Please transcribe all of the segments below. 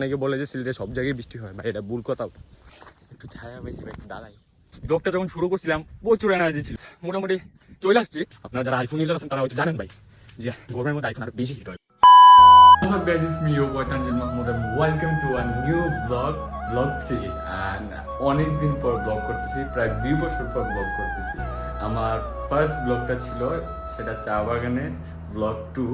অনেকে বলে যে সিলেটে সব জায়গায় বৃষ্টি হয় ভাই, এটা ভুল কথা। একটু ছায়া পাইছি ভাই, একটু দাঁড়াই। ব্লগটা যখন শুরু করছিলাম প্রচুর এনার্জি ছিল, মোটামুটি চলে আসছি। আপনারা যারা আইফোন ইউজার আছেন তারা হয়তো জানেন ভাই যে গরমের মধ্যে আইফোন আরো বেশি হিট হয়। What's up guys, it's me your boy Tanjil Mahmood and welcome to a new vlog 3 and অনেকদিন পর ব্লগ করতেছি, প্রায় 2 বছর পর ব্লগ করতেছি। আমার ফার্স্ট ব্লগটা ছিল সেটা চা বাগানে, blog 2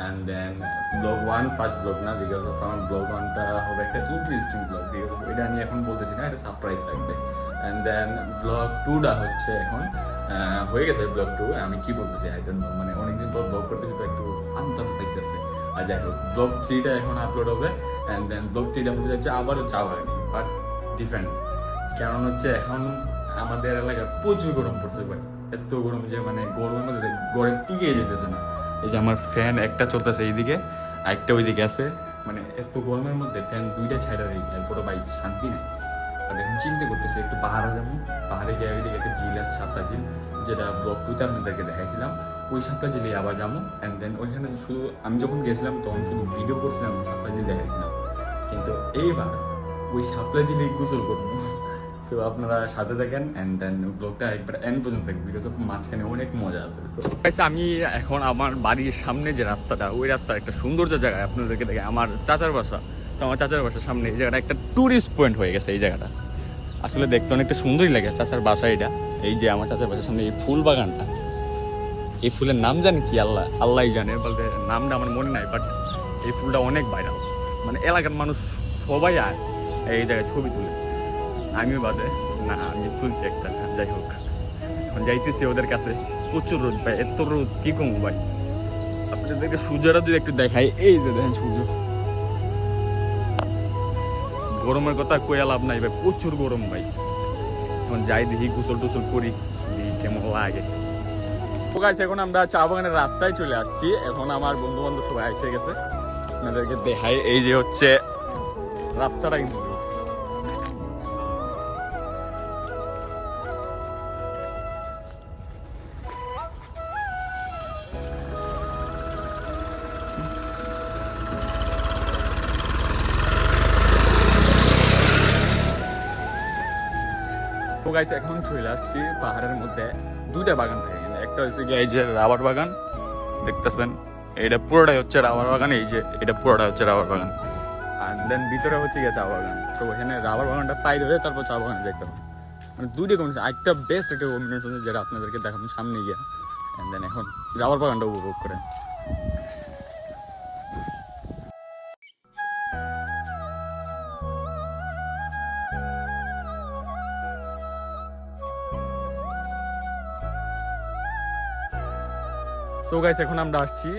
and then blog 1 first blog না, বিকজ অফ আমার ব্লগ 1টা হবে একটা ইন্টারেস্টিং ব্লগ, বিকজ অফ এটা আমি এখন বলতেছি না, এটা সারপ্রাইজ থাকবে। and then ব্লগ 2টা হচ্ছে এখন হয়ে গেছে। ব্লগ 2 আমি কি বলতেছি আই ডোন্ট নো, মানে অনেকদিন পর ব্লগ করতেছি তো একটু আনতাম পাইতেছে। আর যাই হোক, ব্লগ 3টা এখন আপলোড হবে অ্যান্ড দেন ব্লগ 3টা হতে যাচ্ছে আবারও চা বাগানে, বাট ডিফারেন্ট। কারণ হচ্ছে এখন আমাদের এলাকায় প্রচুর গরম পড়ছে ভাই, এত গরম যে মানে গরমের মধ্যে গরম টিকে যেতেছে না। এই যে আমার ফ্যান একটা চলতেছে এইদিকে, আরেকটা ওইদিকে আছে, মানে এত গরমের মধ্যে ফ্যান 2টা ছাইড়া রেখে এরপরে ভাই শান্তি নেই। আর এখন চিন্তা করতেছি একটু পাহাড়ে যাবো, পাহাড়ে গিয়ে ওইদিকে একটা ঝিল আছে, সাতটা ঝিল, যেটা ব্লগ 2তে আপনাদেরকে দেখাইছিলাম। ওই সাতটা ঝিলে আবার যাবো অ্যান্ড দেন ওইখানে শুধু আমি যখন গেছিলাম তখন শুধু ভিডিও করছিলাম, সাতটা ঝিল দেখাইছিলাম, কিন্তু এইবার ওই সাতটা ঝিলে গোসল করবো। সো আপনারা সাথে থাকেন অ্যান্ড দেন ব্লগটা একবার এন্ড পর্যন্ত দেখবেন, বিকজ অফ মাঝখানে অনেক মজা আছে। সো আমি এখন আমার বাড়ির সামনে যে রাস্তাটা, ওই রাস্তার একটা সৌন্দর্য জায়গায় আপনাদেরকে দেখে, আমার চাচার বাসা, তো আমার চাচার বাসার সামনে এই জায়গাটা একটা ট্যুরিস্ট পয়েন্ট হয়ে গেছে। এই জায়গাটা আসলে দেখতে অনেকটা সুন্দরই লাগে, চাচার বাসা এটা। এই যে আমার চাচার বাসার সামনে এই ফুল বাগানটা, এই ফুলের নাম জানি কি, আল্লাহই জানে, বলতে নামটা আমার মনে নাই, বাট এই ফুলটা অনেক ভাইরাল, মানে এলাকার মানুষ সবাই আয় এই জায়গায় ছবি তুলে, আমিও বাদে না, আমি তুলছি একটা। যাই হোক, এখন যাইতেছি ওদের কাছে। প্রচুর রোদ ভাই, এত রোদ কি কমবো ভাই। আপনাদেরকে সূর্যটা যদি একটু দেখাই, এই যে দেখেন সূর্য। গরমের কথা কইয়া লাভ নাই ভাই, প্রচুর গরম ভাই। এখন যাই দেখি, গোসল টোসল করি, কেমন লাগে। এখন আমরা চা বাগানের রাস্তায় চলে আসছি। এখন আমার বন্ধু বান্ধব সবাই এসে গেছে, আপনাদেরকে দেখাই। এই যে হচ্ছে রাস্তাটা, কিন্তু এখন চলে আসছি পাহাড়ের মধ্যে। 2টা বাগান থাকে, একটা হচ্ছে এই যে রাবার বাগান দেখতেছেন, এটা পুরোটাই হচ্ছে রাবার বাগান। এই যে এটা পুরোটা হচ্ছে রাবার বাগান, আর দেন ভিতরে হচ্ছে গিয়ে চা বাগান। তো এখানে রাবার বাগানটা পাই হয়ে তারপর চা বাগানে দেখতে হবে, মানে 2টা কম্বিনেশন। একটা বেস্ট একটা কম্বিনেশন যেটা আপনাদেরকে দেখাবো সামনে গিয়ে। অ্যান্ড দেন এখন রাবার বাগানটা উপভোগ করেন। সো গাইস, এখন আমরা আসছি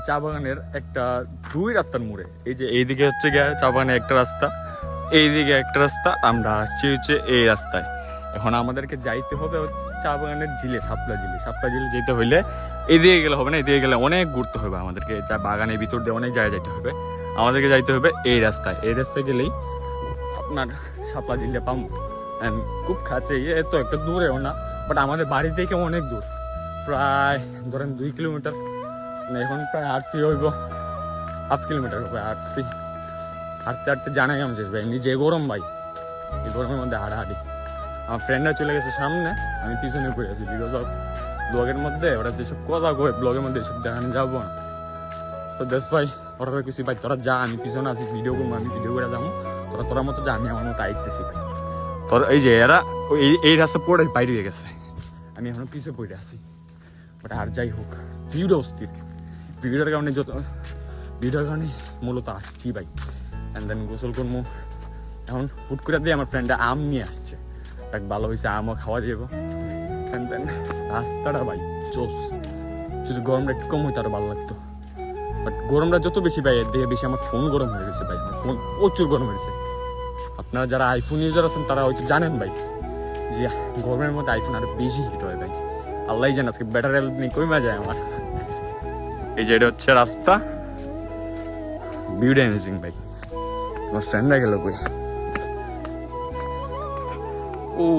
চা বাগানের একটা 2 রাস্তার মোড়ে। এই যে এইদিকে হচ্ছে গিয়ে চা বাগানের একটা রাস্তা, এইদিকে একটা রাস্তা, আমরা আসছি হচ্ছে এই রাস্তায়। এখন আমাদেরকে যাইতে হবে হচ্ছে চা বাগানের ঝিলে, শাপলা ঝিলে যেতে হইলে এইদিকে গেলে হবে না, এদিকে গেলে অনেক ঘুরতে হবে আমাদেরকে। চা বাগানের ভিতর দিয়ে অনেক জায়গায় যাইতে হবে, আমাদেরকে যাইতে হবে এই রাস্তায়। এই রাস্তায় গেলেই আপনার শাপলা ঝিলটা পাবো। অ্যান্ড খুব কাছে, এত একটা দূরেও না, বাট আমাদের বাড়ি থেকে অনেক দূর, প্রায় ধরেন 2 কিলোমিটার। মানে এখন প্রায় আসছি হইব 1/2 কিলোমিটার হবে আসছি। হাঁটতে হাঁটতে জানাই আমি শেষ ভাই, নিজে গরম ভাই, এই গরমের মধ্যে হাঁটাহাঁটি। আমার ফ্রেন্ডরা চলে গেছে সামনে, আমি পিছনে পড়ে আছি, বিকজ অফ ব্লগের মধ্যে ওরা যেসব কথা কয় ব্লগের মধ্যে এসব দেখানো যাবো না। তো দেশ ভাই ওরা কিছু ভাই, তোরা যা, আমি পিছনে আছি, ভিডিও করবো, আমি ভিডিও করে যাবো, তোরা মতো যা, আমি আমার মতো আইতেছি ভাই। তোর এই যে এরা এই রাস্তা পুরো বাইরে হয়ে গেছে, আমি এখনো পিছিয়ে পড়ে আছি। বাট আর যাই হোক, ভিডিওটা অস্থির, ভিডিওর কারণে মূলত আসছি ভাই। অ্যান্ড দেন গোসল করবো। এখন হুট করে দিয়ে আমার ফ্রেন্ডটা আম নিয়ে আসছে, দেখ ভালো হয়েছে, আমও খাওয়া যাবো। অ্যান্ড দেন রাস্তাটা ভাই চোস, যদি গরমটা একটু কম হইতো আরো ভালো লাগতো, বাট গরমটা যত বেশি ভাই এর দিকে বেশি আমার ফোন গরম হয়ে গেছে ভাই, আমার ফোন প্রচুর গরম হয়েছে। আপনারা যারা আইফোন ইউজার আছেন তারা হয়তো জানেন ভাই যে গরমের মধ্যে আইফোন আরো বেশি হিট হয় ভাই, আল্লাহ জানে আজকে ব্যাটারি নিয়ে কমে যায় আমার। এই যে এটা হচ্ছে রাস্তা, ভিউটা অ্যামেজিং ভাই। আমার ফ্রেন্ডরা গেল কই,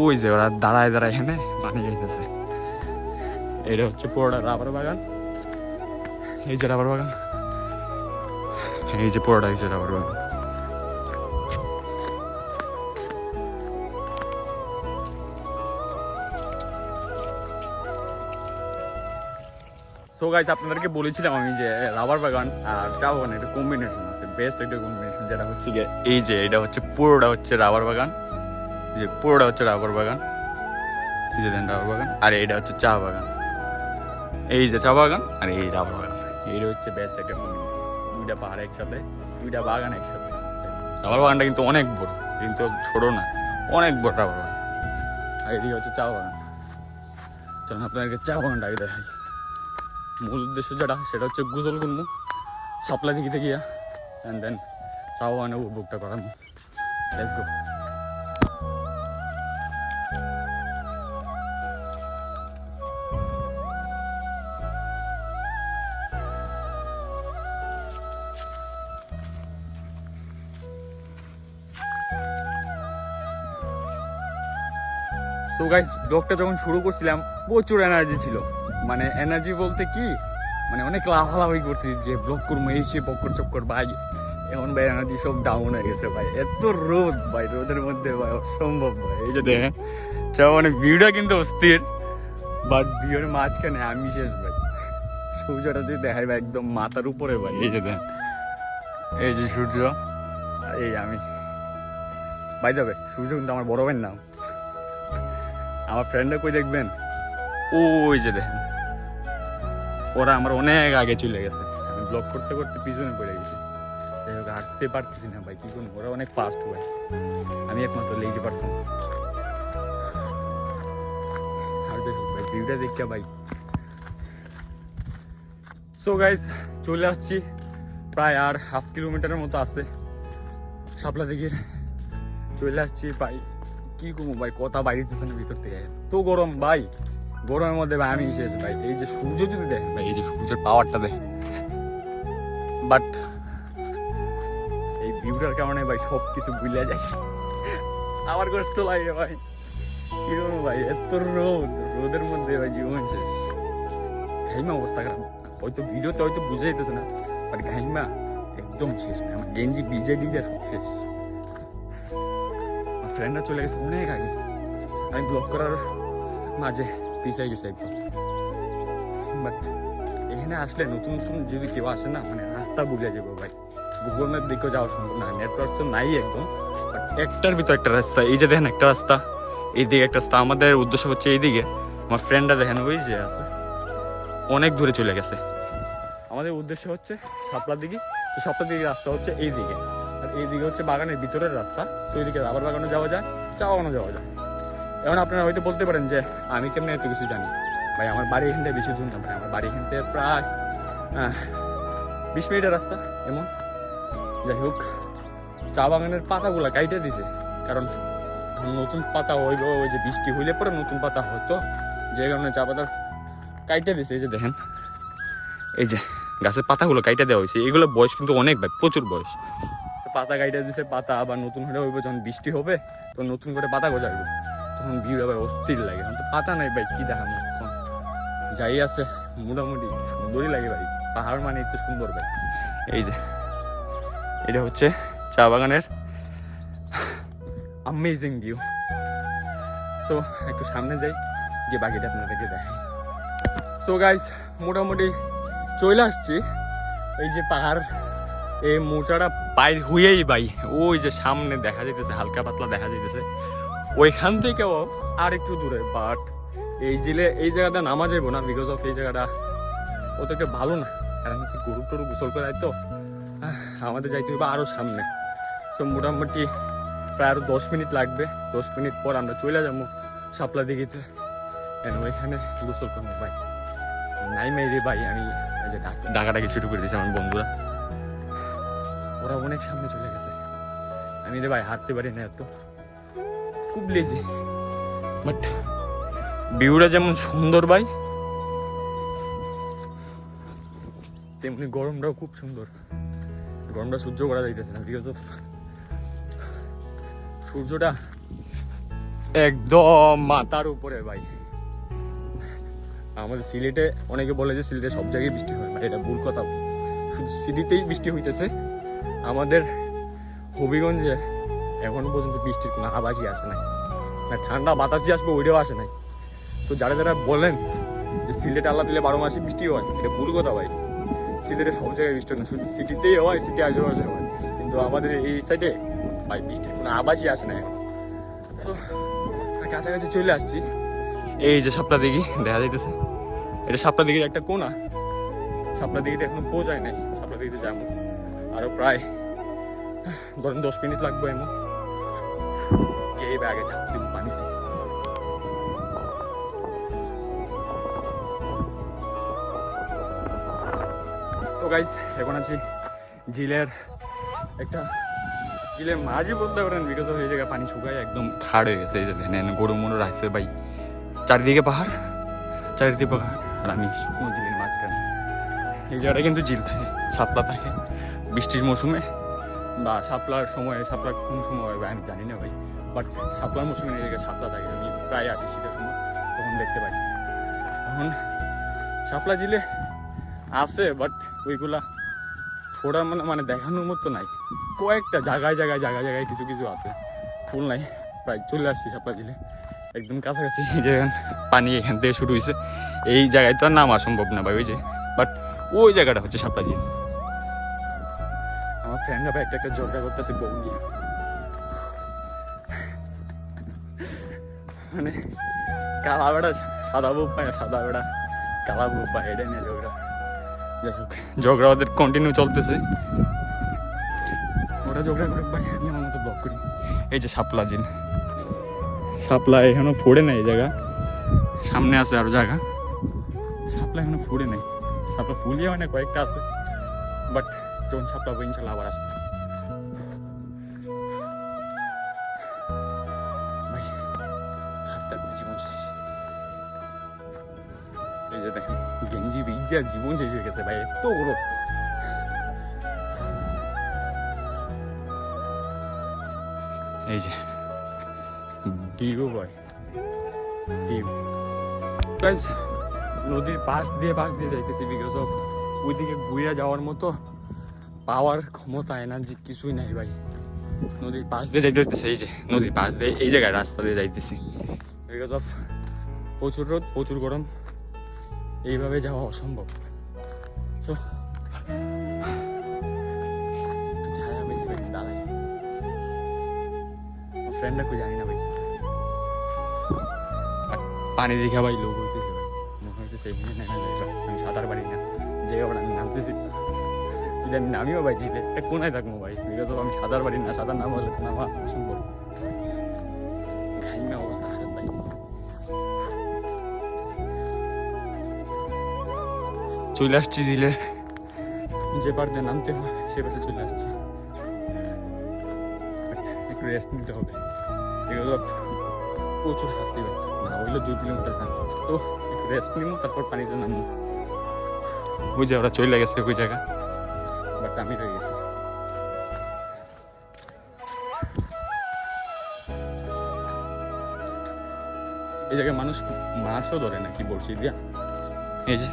ওই যে ওরা দাঁড়ায় এখানে পানি খাইতেছে। এটা হচ্ছে পুরোটা রাবার বাগান, এই যে রাবার বাগান, এই যে পুরোটা হচ্ছে রাবার বাগান। সো গাইস আপনাদেরকে বলেছিলাম আমি যে রাবার বাগান আর চা বাগান একটা কম্বিনেশন আছে, বেস্ট একটা কম্বিনেশন, যেটা হচ্ছে গিয়ে এই যে এটা হচ্ছে পুরোটা হচ্ছে রাবার বাগান, যে পুরোটা হচ্ছে রাবার বাগান, এই যে দেন রাবার বাগান, আর এইটা হচ্ছে চা বাগান, এই যে চা বাগান আর এই রাবার বাগান, এইটা হচ্ছে বেস্ট একটা কম্বিনেশন, দুইটা পাহাড় একসাথে, দুইটা বাগান একসাথে। রাবার বাগানটা কিন্তু অনেক বড়, কিন্তু ছোট না, অনেক বড় রাবার বাগান। আর এদিকে হচ্ছে চা বাগান। চলুন আপনাদেরকে চা বাগানটা আগে দেখাই। মূল উদ্দেশ্য যেটা সেটা হচ্ছে গুজল করবো সাপ্লাই দিকে গিয়া, অ্যান্ড দেন চা বাগানে উপভোগটা করাবো। Let's go. সো গাইস ব্লগটা যখন শুরু করছিলাম প্রচুর এনার্জি ছিল, মানে এনার্জি বলতে কি মানে অনেক লাফালাফি করছি যে ব্লগ করবো এই সে বক্কর চক্কর ভাই। এখন ভাই এনার্জি সব ডাউন হয়ে গেছে ভাই, এত রোদ ভাই, রোদের মধ্যে ভাই অসম্ভব ভাই। এই যে দেখেন মানে ভিউটা কিন্তু অস্থির, বাট ভিউর মাঝখানে আমি শেষ ভাই। সূর্যটা যদি দেখাই ভাই একদম মাথার উপরে ভাই, এই যে দেখেন এই যে সূর্য আর এই আমি ভাই। যাবে সূর্য কিন্তু আমার বড় ভাইয়ের নাম। আমার ফ্রেন্ডরা কই দেখবেন, ওই যে দেখেন ওরা আমার অনেক আগে চলে গেছে, আমি ব্লগ করতে করতে পিছনে পড়ে গেছি। যাই হোক হাঁটতে পারতেছি না ভাই, কি করবো, ওরা অনেক ফাস্ট ভাই, আমি একমাত্র লেজি পারসন। আর যাই হোক ভাই ভিউটা দেখতে ভাই। সো গাইস চলে আসছি, প্রায় আর 1/2 কিলোমিটারের মতো আছে শাপলা দিঘির। চলে আসছি ভাই, কি করবো ভাই, কথা বাইরেতেছে না ভিতর থেকে, তো গরম ভাই। গরমের মধ্যে ভাই আমি শেষ ভাই। এই যে সূর্য যদি দেখেন ভাই, এই যে সূর্যের পাওয়ারটা দেখেন, বাট এই ভিউটার কারণে ভাই সব কিছু ভুলে যাই, আমার কষ্ট লাগে ভাই। কি করবো ভাই, এত রোদ, রোদের মধ্যে ভাই জীবন শেষ। ঘাইমা অবস্থা খারাপ, হয়তো ভিডিওতে হয়তো বুঝে যেতেছে না, বাট ঘাইমা একদম শেষ ভাই, আমার গেঞ্জি ভিজে ভিজে সব শেষ। ফ্রেন্ডরা চলে গেছে অনেক আগে, আমি ব্লগ করার মাঝে পিছিয়ে গেছে একদম। বাট এখানে আসলে নতুন নতুন যদি কেউ আসে না, মানে রাস্তা ভুলে যাবো ভাই। গুগল ম্যাপ দিকেও যাওয়া সম্ভব না, নেটওয়ার্ক তো নাই একদম, বাট একটার ভিতর একটা রাস্তা। এই যে দেখেন একটা রাস্তা, এইদিকে একটা রাস্তা, আমাদের উদ্দেশ্য হচ্ছে এইদিকে। আমার ফ্রেন্ডরা দেখেন ওই যে আছে, অনেক দূরে চলে গেছে। আমাদের উদ্দেশ্য হচ্ছে শাপলার দিকে, তো শাপলার দিকে রাস্তা হচ্ছে এইদিকে, আর এইদিকে হচ্ছে বাগানের ভিতরের রাস্তা। তো এইদিকে রাবার বাগানে যাওয়া যায়, চা বাগানে যাওয়া যায়। এখন আপনারা হয়তো বলতে পারেন যে আমি কেমন এত কিছু জানি ভাই, আমার বাড়ি এখান থেকে বেশি দূর না ভাই, আমার বাড়ি এখান থেকে প্রায় 20 মিনিটের রাস্তা এমন। যাই হোক চা বাগানের পাতাগুলা কাইটে দিছে, কারণ নতুন পাতা হইব, ওই যে বৃষ্টি হইলে পরে নতুন পাতা হতো, যে কারণে চা পাতা কাইটে দিছে। এই যে দেখেন এই যে গাছের পাতাগুলো কাইটে দেওয়া হয়েছে, এগুলো বয়স কিন্তু অনেক ভাই, প্রচুর বয়স। পাতা কাইটে দিছে, পাতা আবার নতুন হলে হইব, যখন বৃষ্টি হবে তখন নতুন করে পাতা গজাইব, তখন ভিউ ভাই অস্থির লাগে। এখন তো পাতা নাই ভাই, কি দেখাবো, যাই আছে মোটামুটি সুন্দরই লাগে ভাই, পাহাড় মানে একটু সুন্দর ভাই। এই যে এটা হচ্ছে চা বাগানের অ্যামেজিং ভিউ। সো একটু সামনে যাই, গিয়ে বাকিটা আপনাদেরকে দেখাই। সো গাইস মোটামুটি চলে আসছি, এই যে পাহাড়, এই মোচাটা বাইর হইয়েই ভাই ওই যে সামনে দেখা যাইতেছে, হালকা পাতলা দেখা যাইতেছে, ওইখান থেকেও আর একটু দূরে। বাট এই জায়গাটা নামা যাবো না, বিকজ অফ এই জায়গাটা অত একটা ভালো না, কারণ হচ্ছে গরু টরু গোসল করে তো আমাদের যাইতে হবে আরও সামনে। সো মোটামুটি প্রায় আরও 10 মিনিট লাগবে, 10 মিনিট পর আমরা চলে যাবো শাপলা দিঘিতে, ওইখানে গোসল করবো ভাই। নাই মেরে ভাই আমি এই যে ডাকাডাকি শুরু করে দিয়েছি আমার বন্ধুরা, ওরা অনেক সামনে চলে গেছে, আমি রে ভাই হাঁটতে পারি না, এত খুব লেজি। বাট ভিউটা যেমন সুন্দর ভাই, তেমনি গরমটাও খুব সুন্দর। গরমটা সহ্য করা যাইতেছে না, বিকজ অফ সূর্যটা একদম মাথার উপরে ভাই। আমাদের সিলেটে অনেকে বলে যে সিলেটে সব জায়গায় বৃষ্টি হয়, ভাই এটা ভুল কথা, শুধু সিলেটেই বৃষ্টি হইতেছে। আমাদের হবিগঞ্জে এখনো পর্যন্ত বৃষ্টির কোনো আভাসই আসে নাই, না ঠান্ডা বাতাসই আসবে ওইটাও আসে নাই। তো যারা যারা বলেন যে সিলেটে আল্লাহ দিলে 12 মাসে বৃষ্টি হয়, এটা ভুল কথা ভাই। সিলেটে সব জায়গায় বৃষ্টি হয় না, শুধু সিটিতেই হয়, সিটি আশেপাশে হয়, কিন্তু আমাদের এই সাইডে ভাই বৃষ্টির কোনো আবাসই আসে না এখন। তো কাছাকাছি চলে আসছি। এই যে শাপলা দিঘি দেখা যাইতেছে, এটা শাপলা দিঘির একটা কোনা। শাপলা দিঘিতে এখনো পৌঁছায় নাই, শাপলা দিঘিতে যাবো আরো প্রায় ধরেন 10 মিনিট লাগবে এমন। গিয়ে আগে ঝাঁপ দিব পানিতে। তো গাইস এখন আছি ঝিলের একটা ঝিলের মাঝে বলতে পারেন, বিকজ অফ এই জায়গায় পানি শুকায় একদম খাড় হয়ে গেছে। এই যে দেখেন গরু মরু রাখছে ভাই, চারিদিকে পাহাড়, চারিদিকে পাহাড়, আর আমি শুকনো ঝিলের মাঝখানে। এই জায়গাটা কিন্তু ঝিল থাকে, শাপলা থাকে বৃষ্টির মৌসুমে বা শাপলার সময়। শাপলা কোন সময় হয় ভাই আমি জানি না ভাই, বাট শাপলার মৌসুমে এই জায়গায় শাপলা থাকে। আমি প্রায় আছি শীতের সময়, তখন দেখতে পাই। এখন শাপলা ঝিলে আছে, বাট ওইগুলা ফোড়া মানে দেখানোর মতো নাই। কয়েকটা জায়গায় জায়গায় জায়গায় জায়গায় কিছু কিছু আছে, ফুল নাই। প্রায় চলে আসছি শাপলা ঝিলে, একদম কাছাকাছি। এই যে পানি এখান থেকে শুরু হয়েছে, এই জায়গায় তো আর নামা সম্ভব না ভাই, ওই যে বাট ওই জায়গাটা হচ্ছে শাপলা ঝিল। আমার ফ্রেন্ডরা ভাই একটা ঝগড়া করতেছে বউ নিয়ে, মানে কালা বেড়া সাদা বউ পায়, সাদা বেড়া কালা বউ পায়, এটা নিয়ে ঝগড়া। যাই হোক, ঝগড়া ওদের কন্টিনিউ চলতেছে, ওরা ঝগড়া করে ভাই, আমি আমার মতো ব্লক করি। এই যে শাপলা ঝিল, শাপলা এখনো ফোড়ে নাই, এই জায়গা সামনে আছে আরো জায়গা। শাপলা এখনো ফোড়ে নাই, শাপলা ফুলিয়ে হয় না, কয়েকটা আছে, বাট যখন শাপলা হবে ইনশাল্লাহ আবার আসবে। ভাই হাতটা জীবন শেষ। এই যে দেখেন গেঞ্জি ভিজা জীবন শেষ হয়ে গেছে ভাই, এত বড়। এই যে ভিউ ভাই, ভিউ গাইস। নদীর পাশ দিয়ে যাইতেছি, বিকজ অফ ওইদিকে ঘুরে যাওয়ার মতো পাওয়ার ক্ষমতা এনার্জি কিছুই নাই ভাই। নদীর পাশ দিয়ে যাইতে হইতেছে, এই যে নদীর পাশ দিয়ে এই জায়গায় রাস্তা দিয়ে যাইতেছি, বিকজ অফ প্রচুর রোদ, প্রচুর গরম, এইভাবে যাওয়া অসম্ভব। তো দাঁড়াই, ফ্রেন্ডরা কেউ জানি না ভাই, পানি দেখে ভাই লোক হইতেছে ভাই, মনে হইতেছে এমনি না, আমি সাঁতার পারি না, যে আবার আমি নামতেছি। যদি আমি নামিও ভাই ঝিলে একটা কোনায় থাকবো ভাই, বিকজ আমি সাঁতার পারি না, সাঁতার নামা হলে তো নামা অসম্ভব। ঘাইমা অবস্থা খারাপ ভাই। চলে আসছি ঝিলে, যে পার দিয়ে নামতে হয় সে পাশে চলে আসছি। একটু রেস্ট নিতে হবে, বিকজ অফ প্রচুর হাসি ভাই, না হইলে 2 কিলোমিটার হাসি। তো একটু রেস্ট নিবো, তারপর পানিতে নামবো। ওই যে ওরা চলে গেছে ওই জায়গা, বাট আমি রয়ে গেছি। এই জায়গায় মানুষ মাছও ধরে নাকি বড়শি দিয়া, এই যে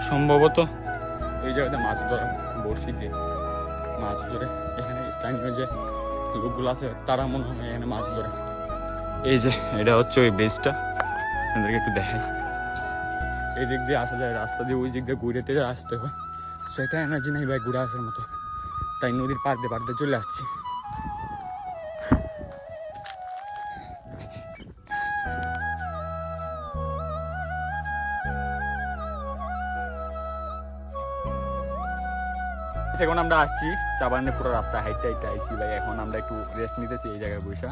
সম্ভবত এই জায়গাতে মাছ ধরা বড়শি দিয়ে মাছ ধরে। এখানে স্থানীয় যে লোকগুলো আছে তারা মনে হয় এখানে মাছ ধরে। এই যে এটা হচ্ছে ওই ব্রিজটা, আপনাদেরকে একটু দেখাই। এই দিক দিয়ে আসা যায়, রাস্তা দিয়ে ওই দিক দিয়ে ঘুরে টেরে আসতে হয়। সেটা এনার্জি নেই ভাই ঘুরে আসার মতো, তাই নদীর পাড় দিয়ে চলে আসছি। এখন আমরা আসছি চাবানে, পুরো রাস্তা হাইটটা আইছি ভাই। এখন আমরা একটু রেস্ট নিতেছি এই জায়গায় বসে,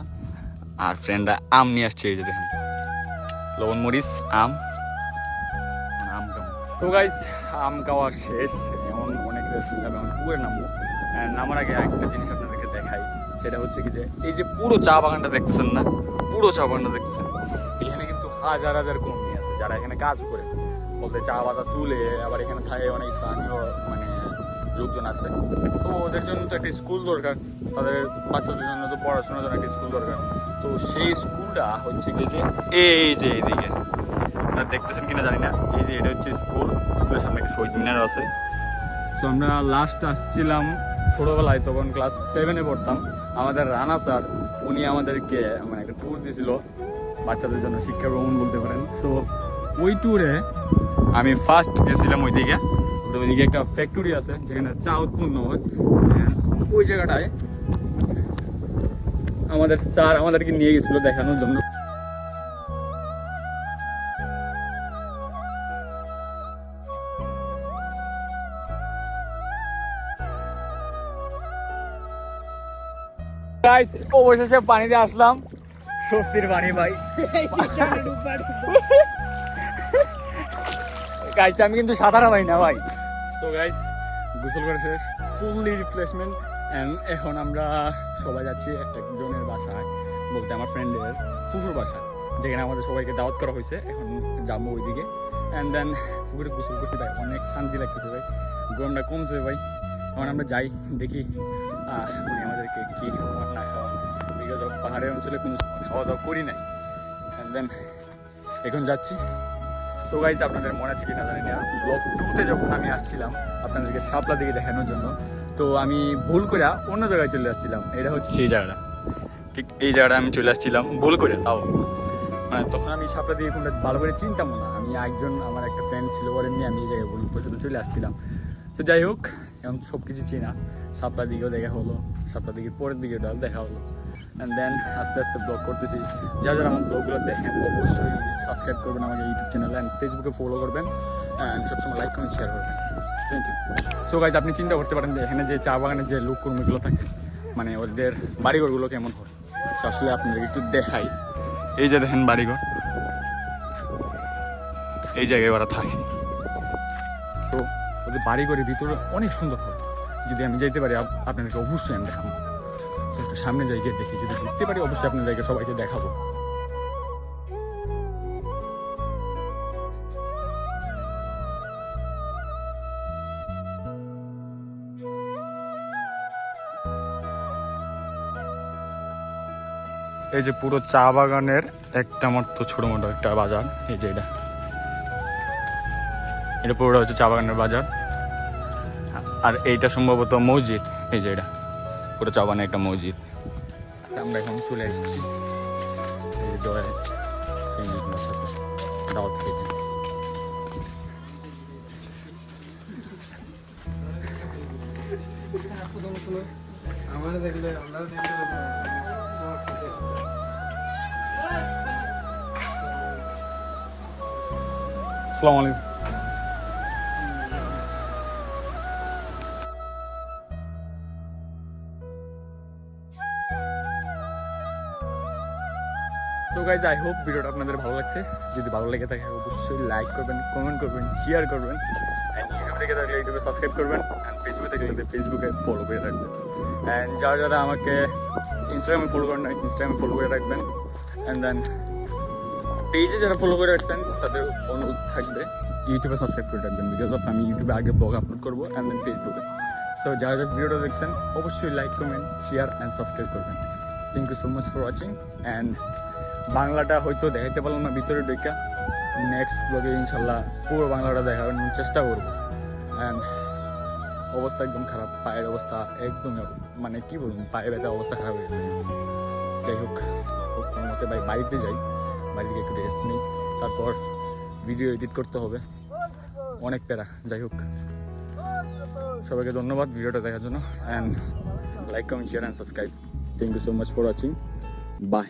আর ফ্রেন্ডরা আম নিয়ে আসছে। এই যে দেখেন লবণ মরিচ আম, আম খাবো। তো গাইস আম খাওয়া শেষ, এখন অনেক রেস্ট নিলাম, এখন পুরে নামবো। নামার আগে একটা জিনিস আপনাদেরকে দেখাই, সেটা হচ্ছে কি যে এই যে পুরো চা বাগানটা দেখতেছেন না, পুরো চা বাগানটা দেখতেছেন, এখানে কিন্তু হাজার হাজার কর্মী আছে যারা এখানে কাজ করে, বলতে চা পাতা তুলে, আবার এখানে থাকে অনেক স্থানীয় মানে লোকজন আছে। তো ওদের জন্য তো একটা স্কুল দরকার, তাদের বাচ্চাদের জন্য তো পড়াশোনার জন্য একটা স্কুল দরকার। তো সেই স্কুলটা হচ্ছে কি যে এই যে এইদিকে আপনারা দেখতেছেন কিনা জানি না, এই যে এটা হচ্ছে স্কুল, স্কুলের সামনে একটা শহীদ মিনার আছে। সো আমরা লাস্ট আসছিলাম ছোটোবেলায়, তখন ক্লাস 7-এ পড়তাম। আমাদের রানা স্যার উনি আমাদেরকে মানে একটা ট্যুর দিয়েছিল বাচ্চাদের জন্য শিক্ষা ভ্রমণ বলতে পারেন। সো ওই ট্যুরে আমি ফার্স্ট গেছিলাম ওইদিকে। তো ওইদিকে একটা ফ্যাক্টরি আছে যেখানে চা উৎপন্ন হয়। ওই জায়গাটায় আমাদের স্যার আমাদেরকে নিয়ে গেছিলো দেখানোর জন্য। গাইস অবশেষে পানিতে আসলাম, স্বস্তির পানি ভাই। গাইস আমি কিন্তু সাঁতারা পাই না ভাই। সো গাইস গোসল করে শেষ, ফুললি রিফ্রেশমেন্ট। অ্যান্ড এখন আমরা সবাই যাচ্ছি একজনের বাসায়, বলতে আমার ফ্রেন্ডের ফুফুর বাসায়, যেখানে আমাদের সবাইকে দাওয়াত করা হয়েছে। এখন যাবো ওইদিকে। অ্যান্ড দেন পুকুরে গোসল করছি ভাই, অনেক শান্তি লাগতেছে ভাই, গরমটা কমছে ভাই। এখন আমরা যাই দেখি উনি আমাদেরকে কী খাওয়ার না খাওয়া, বিকজ অফ পাহাড়ের অঞ্চলে কোনো খাওয়া দাওয়া করি নাই। অ্যান্ড দেন এখন যাচ্ছি। সো গাইজ আপনাদের মনে আছে কিনা জানি না, ব্লগ 2-তে যখন আমি আসছিলাম আপনাদেরকে শাপলা দিকে দেখানোর জন্য, তো আমি ভুল করে অন্য জায়গায় চলে আসছিলাম। এটা হচ্ছে সেই জায়গাটা, ঠিক এই জায়গাটা আমি চলে আসছিলাম ভুল করে। তাও মানে তখন আমি শাপলা দিকে কোনটা ভালো করে চিনতাম না। আমি একজন আমার একটা ফ্রেন্ড ছিল, ওর নিয়ে আমি এই জায়গায় ভুল শুধু চলে আসছিলাম। তো যাই হোক, এখন সব কিছু চিনা, শাপলা দিকেও দেখা হলো, শাপলা দিকের পরের দিকেও দেখা হলো। অ্যান্ড দেন আস্তে আস্তে ব্লগ করতেছি। যারা আমার ব্লগগুলো দেখেন অবশ্যই সাবস্ক্রাইব করবেন আমাকে ইউটিউব চ্যানেলে, অ্যান্ড ফেসবুকে ফলো করবেন, অ্যান্ড সবসময় লাইক কমেন্ট শেয়ার করবেন। Thank you. সো গাইজ আপনি চিন্তা করতে পারেন যে এখানে যে চা বাগানের যে লোককর্মীগুলো থাকে, মানে ওদের বাড়িঘরগুলো কেমন হয়। সো আসলে আপনাদের একটু দেখাই। এই যে দেখেন বাড়িঘর, এই জায়গায় ওরা থাকে। সো ওদের বাড়িঘরের ভিতরে অনেক সুন্দর হয়। যদি আমি যাইতে পারি আপনাদেরকে অবশ্যই আমি দেখাবো। একটু সামনে জায়গায় দেখি, যদি ঢুকতে পারি অবশ্যই আপনাদেরকে সবাইকে দেখাবো। এই যে পুরো চা বাগানের একটা মতো ছোট মোটো একটা বাজার। এই যে এটা পুরোটা হচ্ছে চা বাগানের বাজার। আর এইটা সম্ভবত মসজিদ। এই যে এটা পুরো চা বাগানের একটা মসজিদ। আমরা এখন চলে এসেছি দাওয়াত খেয়েছি। আসসালামু আলাইকুম। সো গাইজ আই হোপ ভিডিওটা আপনাদের ভালো লাগছে। যদি ভালো লেগে থাকে অবশ্যই লাইক করবেন, কমেন্ট করবেন, শেয়ার করবেন। অ্যান্ড ইউটিউব থেকে থাকলে ইউটিউবে সাবস্ক্রাইব করবেন, অ্যান্ড ফেসবুকে থাকলে ফেসবুকে ফলো করে রাখবেন। অ্যান্ড যারা আমাকে ইনস্টাগ্রামে ফলো করেন ইনস্টাগ্রামে ফলো করে রাখবেন। অ্যান্ড দেন পেজে যারা ফলো করে রাখছেন তাদের অনুরোধ থাকবে ইউটিউবে সাবস্ক্রাইব করে রাখবেন, বিকজ অফ আমি ইউটিউবে আগে ব্লগ আপলোড করবো, অ্যান্ড দেন ফেসবুকে। সো যারা ভিডিওটা দেখছেন অবশ্যই like, comment, share and subscribe করবেন। Thank you so much for watching. And বাংলাটা হয়তো দেখাইতে পারলাম না ভিতরে ঢুকা, নেক্সট ব্লগে ইনশাল্লাহ পুরো বাংলাটা দেখানোর চেষ্টা করবো। অ্যান্ড অবস্থা একদম খারাপ, পায়ের অবস্থা একদম মানে কি বলুন, পায়ে ব্যথা অবস্থা খারাপ হয়ে গেছে। যাই হোক কোনো মতে বাড়িতে যাই, বাড়ি থেকে একটু রেস্ট নিই, তারপর ভিডিও এডিট করতে হবে, অনেক প্যারা। যাই হোক সবাইকে ধন্যবাদ ভিডিওটা দেখার জন্য, and like, comment, share and subscribe. Thank you so much for watching. By.